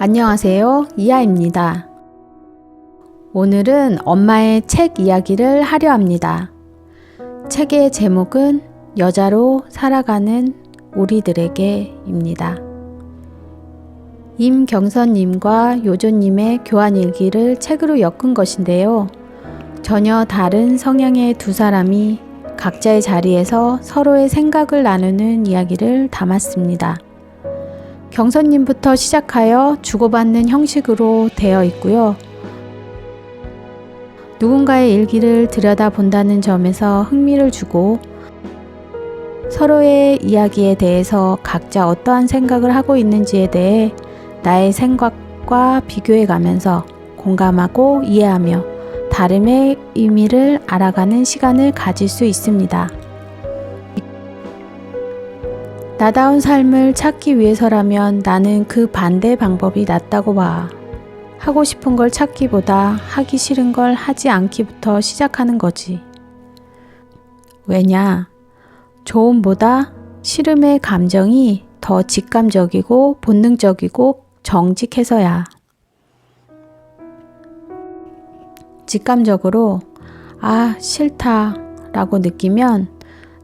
안녕하세요. 이하입니다. 오늘은 엄마의 책 이야기를 하려 합니다. 책의 제목은 여자로 살아가는 우리들에게입니다. 임경선님과 요조님의 교환일기를 책으로 엮은 것인데요. 전혀 다른 성향의 두 사람이 각자의 자리에서 서로의 생각을 나누는 이야기를 담았습니다. 경선님부터 시작하여 주고받는 형식으로 되어 있고요. 누군가의 일기를 들여다본다는 점에서 흥미를 주고 서로의 이야기에 대해서 각자 어떠한 생각을 하고 있는지에 대해 나의 생각과 비교해 가면서 공감하고 이해하며 다름의 의미를 알아가는 시간을 가질 수 있습니다. 나다운 삶을 찾기 위해서라면 나는 그 반대 방법이 낫다고 봐. 하고 싶은 걸 찾기보다 하기 싫은 걸 하지 않기부터 시작하는 거지. 왜냐? 좋음보다 싫음의 감정이 더 직감적이고 본능적이고 정직해서야. 직감적으로 싫다 라고 느끼면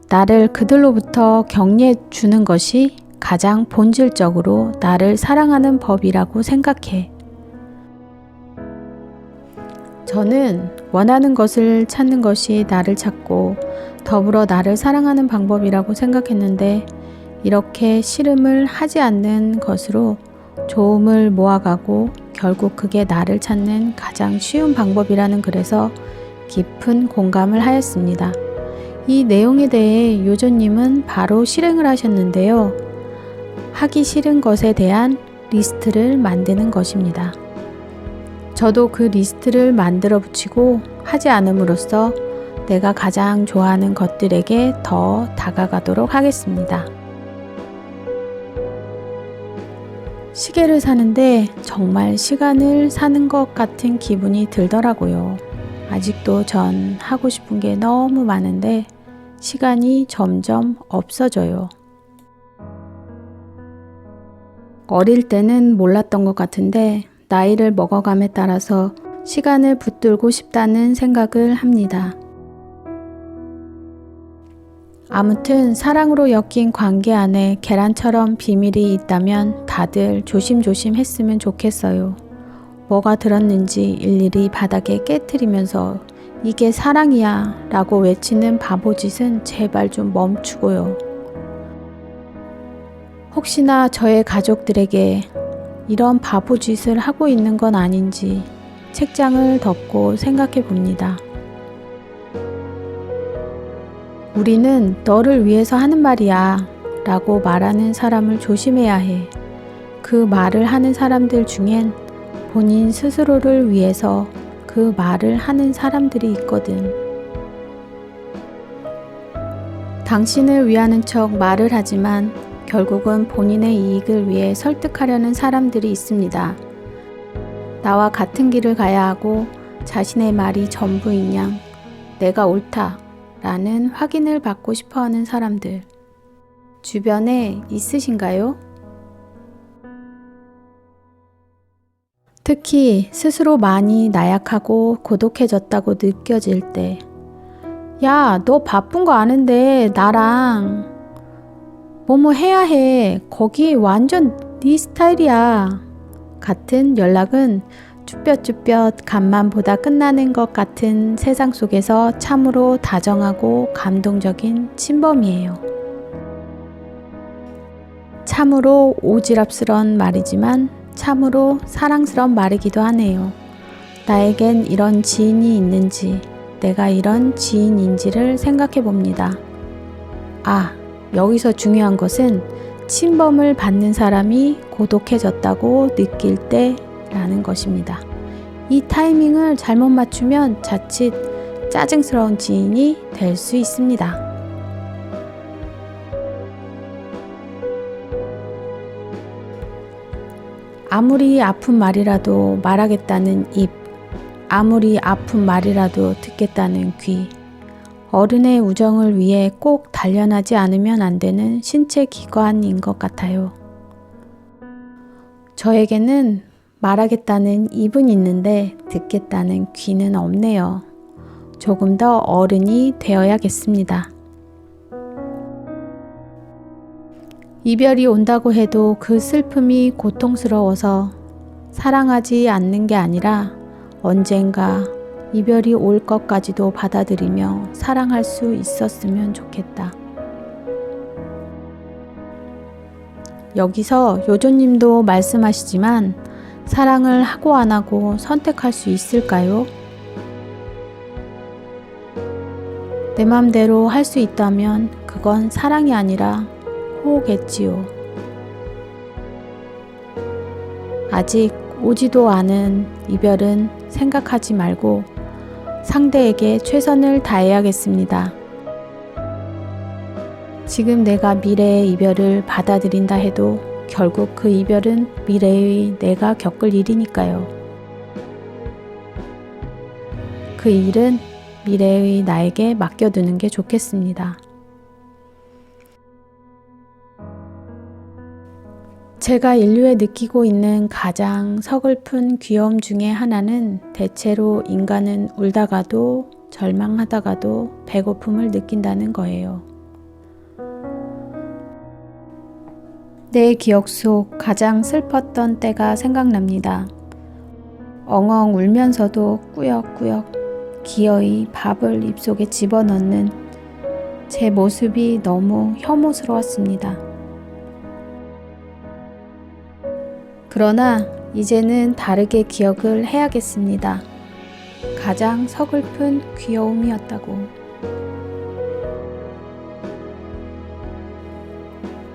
나를 그들로부터 격리해 주는 것이 가장 본질적으로 나를 사랑하는 법이라고 생각해. 저는 원하는 것을 찾는 것이 나를 찾고 더불어 나를 사랑하는 방법이라고 생각했는데 이렇게 싫음을 하지 않는 것으로 좋음을 모아가고 결국 그게 나를 찾는 가장 쉬운 방법이라는 글에서 깊은 공감을 하였습니다. 이 내용에 대해 요조님은 바로 실행을 하셨는데요. 하기 싫은 것에 대한 리스트를 만드는 것입니다. 저도 그 리스트를 만들어 붙이고 하지 않음으로써 내가 가장 좋아하는 것들에게 더 다가가도록 하겠습니다. 시계를 사는데 정말 시간을 사는 것 같은 기분이 들더라고요. 아직도 전 하고 싶은 게 너무 많은데 시간이 점점 없어져요. 어릴 때는 몰랐던 것 같은데 나이를 먹어감에 따라서 시간을 붙들고 싶다는 생각을 합니다. 아무튼 사랑으로 엮인 관계 안에 계란처럼 비밀이 있다면 다들 조심조심 했으면 좋겠어요. 뭐가 들었는지 일일이 바닥에 깨트리면서 이게 사랑이야 라고 외치는 바보짓은 제발 좀 멈추고요. 혹시나 저의 가족들에게 이런 바보짓을 하고 있는 건 아닌지 책장을 덮고 생각해 봅니다. 우리는 너를 위해서 하는 말이야 라고 말하는 사람을 조심해야 해. 그 말을 하는 사람들 중엔 본인 스스로를 위해서 그 말을 하는 사람들이 있거든. 당신을 위하는 척 말을 하지만 결국은 본인의 이익을 위해 설득하려는 사람들이 있습니다. 나와 같은 길을 가야 하고 자신의 말이 전부인 양 내가 옳다 라는 확인을 받고 싶어하는 사람들. 주변에 있으신가요? 특히 스스로 많이 나약하고 고독해졌다고 느껴질 때 야, 너 바쁜 거 아는데 나랑 뭐뭐 해야 해. 거기 완전 네 스타일이야. 같은 연락은 쭈뼛쭈뼛 간만 보다 끝나는 것 같은 세상 속에서 참으로 다정하고 감동적인 침범이에요. 참으로 오지랖스런 말이지만 참으로 사랑스러운 말이기도 하네요. 나에겐 이런 지인이 있는지, 내가 이런 지인인지를 생각해 봅니다. 여기서 중요한 것은 침범을 받는 사람이 고독해졌다고 느낄 때라는 것입니다. 이 타이밍을 잘못 맞추면 자칫 짜증스러운 지인이 될 수 있습니다. 아무리 아픈 말이라도 말하겠다는 입, 아무리 아픈 말이라도 듣겠다는 귀, 어른의 우정을 위해 꼭 단련하지 않으면 안 되는 신체 기관인 것 같아요. 저에게는 말하겠다는 입은 있는데 듣겠다는 귀는 없네요. 조금 더 어른이 되어야겠습니다. 이별이 온다고 해도 그 슬픔이 고통스러워서 사랑하지 않는 게 아니라 언젠가 이별이 올 것까지도 받아들이며 사랑할 수 있었으면 좋겠다. 여기서 요조님도 말씀하시지만 사랑을 하고 안 하고 선택할 수 있을까요? 내 맘대로 할 수 있다면 그건 사랑이 아니라 호우겠지요. 아직 오지도 않은 이별은 생각하지 말고 상대에게 최선을 다해야겠습니다. 지금 내가 미래의 이별을 받아들인다 해도 결국 그 이별은 미래의 내가 겪을 일이니까요. 그 일은 미래의 나에게 맡겨두는 게 좋겠습니다. 제가 인류에 느끼고 있는 가장 서글픈 귀여움 중에 하나는 대체로 인간은 울다가도 절망하다가도 배고픔을 느낀다는 거예요. 내 기억 속 가장 슬펐던 때가 생각납니다. 엉엉 울면서도 꾸역꾸역 기어이 밥을 입속에 집어넣는 제 모습이 너무 혐오스러웠습니다. 그러나 이제는 다르게 기억을 해야겠습니다. 가장 서글픈 귀여움이었다고.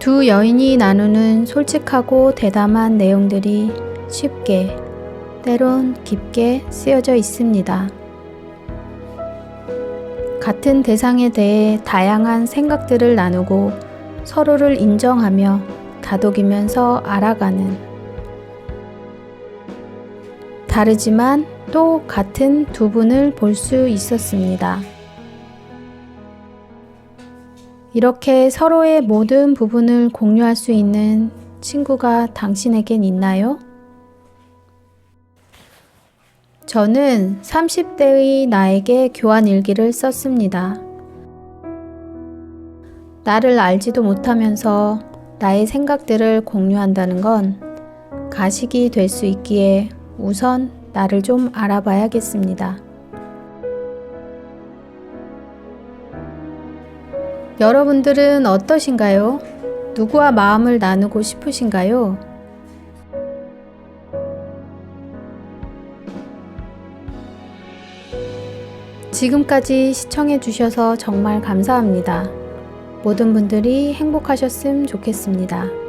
두 여인이 나누는 솔직하고 대담한 내용들이 쉽게, 때론 깊게 쓰여져 있습니다. 같은 대상에 대해 다양한 생각들을 나누고 서로를 인정하며 다독이면서 알아가는, 다르지만 또 같은 두 분을 볼 수 있었습니다. 이렇게 서로의 모든 부분을 공유할 수 있는 친구가 당신에겐 있나요? 저는 30대의 나에게 교환 일기를 썼습니다. 나를 알지도 못하면서 나의 생각들을 공유한다는 건 가식이 될 수 있기에 우선 나를 좀 알아봐야겠습니다. 여러분들은 어떠신가요? 누구와 마음을 나누고 싶으신가요? 지금까지 시청해 주셔서 정말 감사합니다. 모든 분들이 행복하셨으면 좋겠습니다.